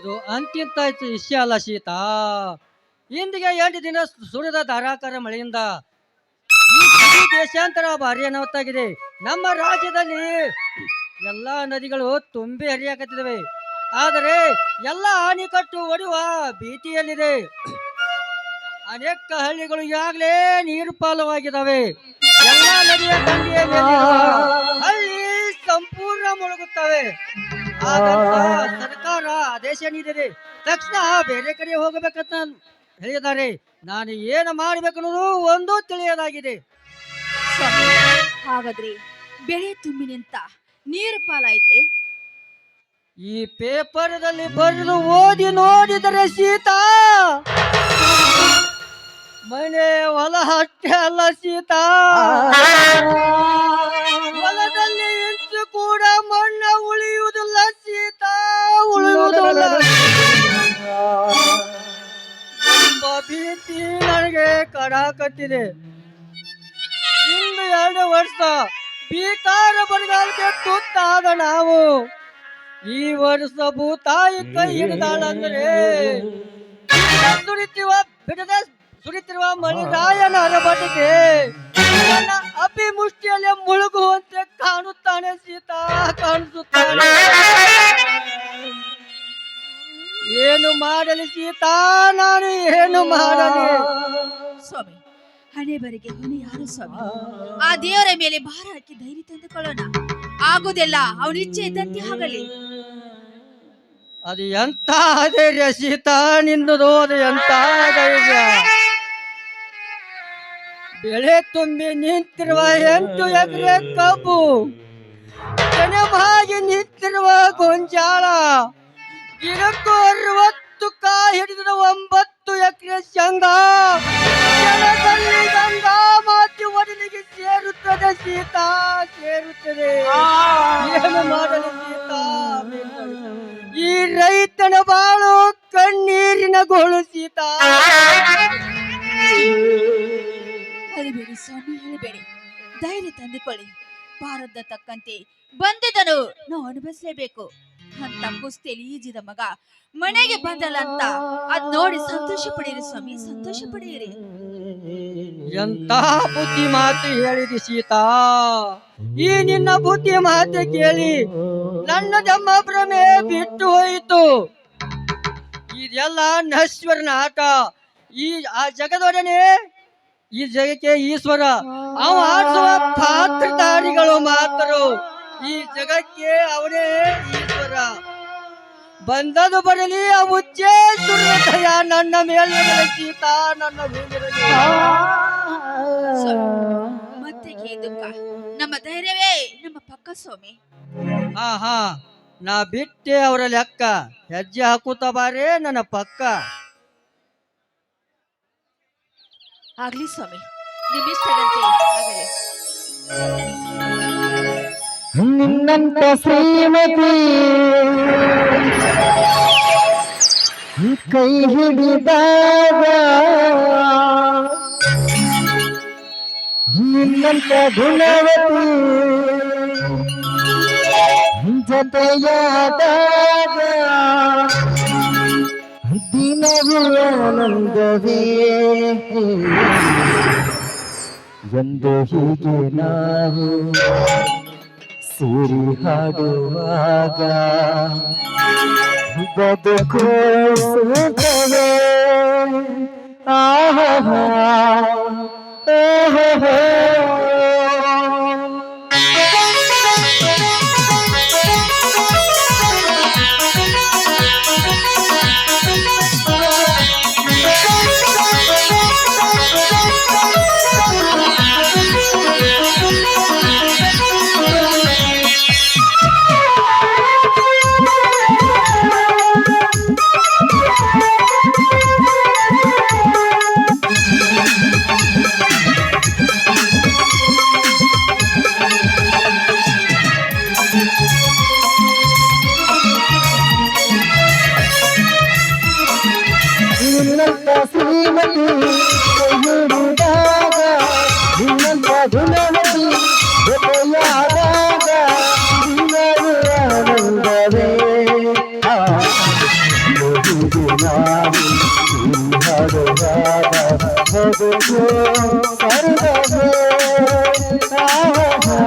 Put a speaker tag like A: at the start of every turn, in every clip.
A: ಇದು ಅಂತಿಂತ ವಿಷಯ ಅಲ್ಲ ಸೀತಾ. ಇಂದಿಗೆ 8 ದಿನ ಸುರಿದ ಧಾರಾಕಾರ ಮಳೆಯಿಂದ ಈ ಇಡೀ ದೇಶಾಂತರ ಭಾರಿ ಅನಾಹುತಾಗಿದೆ. ನಮ್ಮ ರಾಜ್ಯದಲ್ಲಿ ಎಲ್ಲ ನದಿಗಳು ತುಂಬಿ ಹರಿಯಾಕತ್ತಿದ್ದಾವೆ. ಆದರೆ ಎಲ್ಲ ಅಣೆಕಟ್ಟು ಒಡೆಯುವ ಭೀತಿಯಲ್ಲಿದೆ. ಅನೇಕ ಹಳ್ಳಿಗಳು ಈಗಾಗಲೇ ನೀರು ಪಾಲವಾಗಿದ್ದಾವೆ. ಎಲ್ಲ ನದಿಯ ದಂಡೆಯ ಮೇಲಿರುವ ಹಳ್ಳಿ ಸಂಪೂರ್ಣ ಮುಳುಗುತ್ತವೆ. ಹಾಗಂತ ಸರ್ಕಾರ ಆದೇಶ ನೀಡಿದೆ. ತಕ್ಷಣ ಬೇರೆ ಕಡೆ ಹೋಗಬೇಕಂತ ಹೇಳಿದ್ದಾರೆ. ನಾನು ಏನು ಮಾಡಬೇಕನ್ನೋದು ಒಂದು ತಿಳಿಯದಾಗಿದೆ.
B: ಸ್ವಾಮಿ, ಹಾಗಾದ್ರೆ ಬೆಳೆ ತುಂಬಿ ನಿಂತ ನೀರು ಪಾಲಾಯ್ತೆ.
A: ಈ ಪೇಪರ್ದಲ್ಲಿ ಬರೆದು ಓದಿ ನೋಡಿದರೆ ಸೀತಾ, ಮನೆ ಹೊಲ ಅಷ್ಟೇ ಅಲ್ಲ ಸೀತಾ, ಹೊಲದಲ್ಲಿ ಇಂಚು ಕೂಡ ಮಣ್ಣ ಉಳಿಯುವುದಿಲ್ಲ ಸೀತಾ, ಉಳಿಯುವುದಿಲ್ಲ ಎಂಬ ಭೀತಿ ನನಗೆ ಕಡಾಕಟ್ಟಿದೆ. ಇನ್ನು 2 ವರ್ಷ ಭೀಕಾರ ಬರಗಾಲಕ್ಕೆ ತುತ್ತಾದ ನಾವು ಈ ವರ್ಷ ಭೂತಾಯಿ ಕೈ ಹಿಡಿದಾಳಂದ್ರೆ ಸುರಿತಿರುವ ಮಣಿರಾಯನ ಅರಬಟಿಗೆ ನನ್ನ ಅಭಿಮುಷ್ಟಿಯಲ್ಲಿ ಮುಳುಗುವಂತೆ ಕಾಣುತ್ತಾನೆ ಸೀತಾ, ಕಾಣಿಸುತ್ತಾನೆ. ಏನು ಮಾಡಲಿ ಸೀತಾ, ನಾನು ಏನು ಮಾಡಲಿ?
B: ಸ್ವಾಮಿ, ಹಣೆ ಬರಿಗೆ ಹೊಣೆ ಯಾರು ಸ್ವಾಮಿ? ಆ ದೇವರ ಮೇಲೆ ಭಾರ ಹಾಕಿ ಧೈರ್ಯ ತಂದುಕೊಳ್ಳೋಣ. ಆಗುದೆಲ್ಲ ಅವನ ಇಚ್ಛೆ ಇದ್ದಂತೆ ಆಗಲಿ.
A: ಅದು ಎಂತ ಧೈರ್ಯ ಸೀತಾ ನಿಂದು? ಅದು ಎಂತ ಧೈರ್ಯ? ಬೆಳೆ ತುಂಬಿ ನಿಂತಿರುವ 8 ಎಕರೆ ಕಬ್ಬು, ಜನವಾಗಿ ನಿಂತಿರುವ ಗೊಂಜಾಳ, ಗಿಡಕ್ಕೂ 60 ಕಾಯಿ ಹಿಡಿದ 9 ಎಕರೆ ಶೇಂಗಾ ಜನದಲ್ಲಿ ಗಂಗಾ ಮಾತಿ ಒಡಲಿಗೆ ಸೇರುತ್ತದೆ ಸೀತಾ, ಸೇರುತ್ತದೆ. ಏನು ಮಾಡಲಿ ಸೀತಾ? ಈ ರೈತನ ಬಾಳು ಕಣ್ಣೀರಿನ ಗೋಳು ಸೀತಾ.
B: ಅಳಿಬೇಡಿ ಸ್ವಾಮಿ, ಅಳಿಬೇಡಿ. ಧೈರ್ಯ ತಂದುಕೊಳ್ಳಿ. ಭಾರತದ ತಕ್ಕಂತೆ ಬಂದಿದ್ದನು ನಾವು ಅನುಭವಿಸಲೇಬೇಕು ಅಂತ ಕುಸ್ತಿಯಲ್ಲಿ ಈಜಿದ ಮಗ ಮನೆಗೆ ಬಂದಲ್ಲ ಅಂತ ಅದ್ ನೋಡಿ ಸಂತೋಷ ಪಡೆಯಿರಿ ಸ್ವಾಮಿ, ಸಂತೋಷ ಪಡೆಯಿರಿ.
A: ಎಂತ ಬುದ್ಧಿ ಮಾತು ಹೇಳಿದಿ ಸೀತಾ. ಈ ನಿನ್ನ ಬುದ್ಧಿ ಮಾತು ಕೇಳಿ ನನ್ನ ಜಮ್ಮ ಭ್ರಮೆ ಬಿಟ್ಟು ಹೋಯಿತು. ಇದೆಲ್ಲ ನಶ್ವರನ ಆಟ. ಆ ಜಗದೊಡನೆ ಈ ಜಗಕ್ಕೆ ಈಶ್ವರ. ಅವ ಆಡಿಸುವ ಪಾತ್ರಧಾರಿಗಳು ಮಾತ್ರ. ಈ ಜಗಕ್ಕೆ ಅವನೇ ಈಶ್ವರ. ಬಂದದು ಬರಲಿ, ಆ ಉಚ್ಚೇಶ್ವರ ನನ್ನ ಮೇಲೆ ಸೀತಾ, ನನ್ನ ಮೇಲಿರಲಿ.
B: ಮತ್ತೆ ದುಃಖ ನಮ್ಮ ಧೈರ್ಯವೇ ನಮ್ಮ ಪಕ್ಕ ಸ್ವಾಮಿ.
A: ಹಾ ನಾ ಬಿಟ್ಟೆ ಅವರ ಲೆಕ್ಕ. ಹೆಜ್ಜೆ ಹಾಕುತ್ತಾ ಬಾರೇ ನನ್ನ ಪಕ್ಕ.
B: ಆಗ್ಲಿ ಸ್ವಾಮಿ, ನಿಮ್ಮಿಷ್ಟದಂತೆ ಆಗಲಿ.
C: ನಿನ್ನಂತ ಶ್ರೀಮತಿ ಕೈ ಹಿಡಿದಾಗ, ನಿನ್ನಂತ ಗುಣವತಿ ಜೊತೆಯಾದಾಗ ದಿನವೂ ಆನಂದವೇ ಎಂದು ಹೀಗೆ ನಾವು ಸೇರಿ ಹಾಡುವಾಗ ಬದುಕು ಸುಖವೇ. ಆಹಾ ಸ್ವರ್ಗವೇ ಆಹಾ.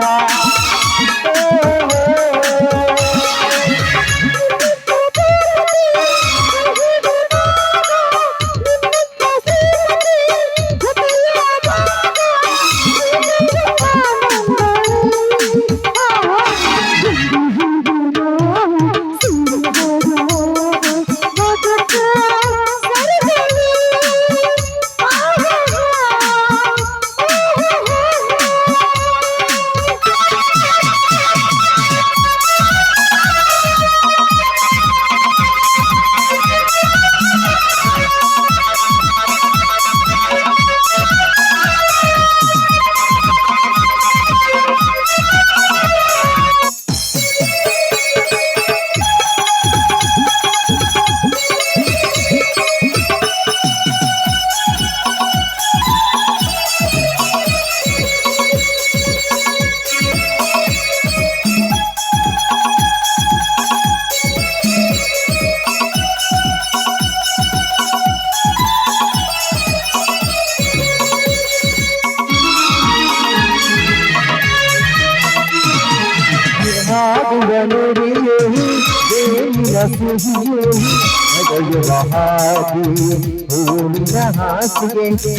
C: ಹಾಸಿಗೆ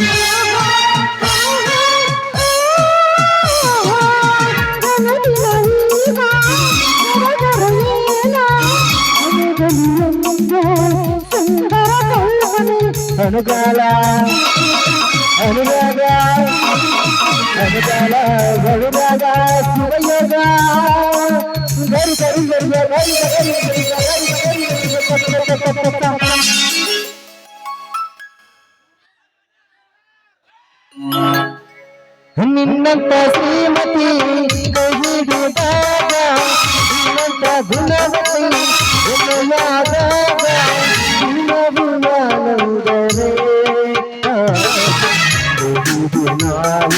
C: ಅನುಗಾಲ ಅನುರಾಗ ಅನುಗಾಲ ಗರುಡಾಗ ಶಿವಯೋಗ ಗರಿ ಗರಿ ಗರಿ ಗರಿ ಗರಿ ಗರಿ ನಿನ್ನಂತ ಶ್ರೀಮತಿ ಕೈಹಿಡಿದಾಗ ನಿನ್ನಂತ ಗುಣವತಿ ಎನ್ನೆಯಾದಾಗ ನಿನ್ನವು ಆನಂದವೇ ನಾವು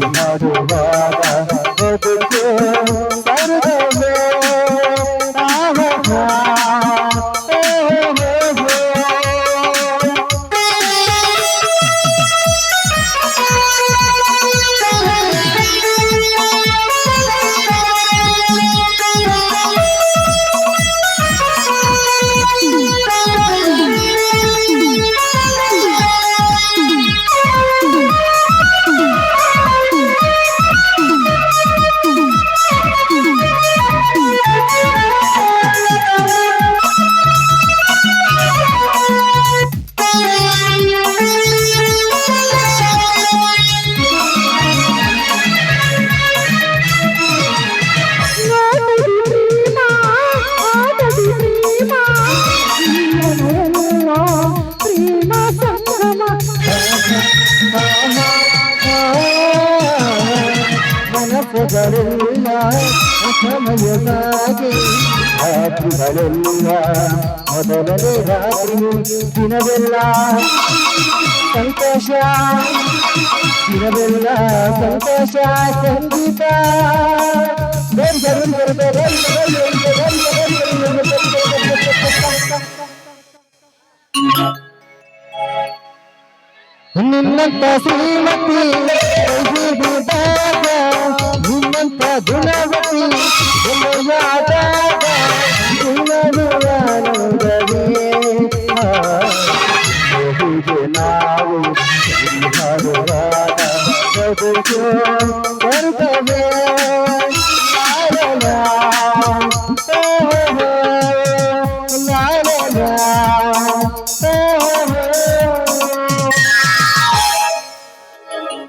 C: ಮಾಡುವಾಗ ಬದುಕು ಸ್ವರ್ಗವೇ ಆಹಾ. ಮನಸ್ಸುಗಳೆಲ್ಲ ಸಮಯವಾಗಿ ರಾತ್ರಿಗಳೆಲ್ಲ ಮೊದಲನೇ ರಾತ್ರಿ ದಿನವೆಲ್ಲ ಸಂತೋಷ ದಿನವೆಲ್ಲ ಸಂತೋಷ ಸಂಗೀತ ನಿನ್ನಂತ ಶ್ರೀಮತಿ ಕೈಹಿಡಿದಾಗ ನಿನ್ನಂತ ಗುಣವತಿ ಎನ್ನೆಯಾದಾಗ ನಿನ್ನದು ಆನಂದವೇ ಹೀಗೆ ನಾವು ಮಾಡುವಾಗ ಬದುಕು ಸ್ವರ್ಗವೇ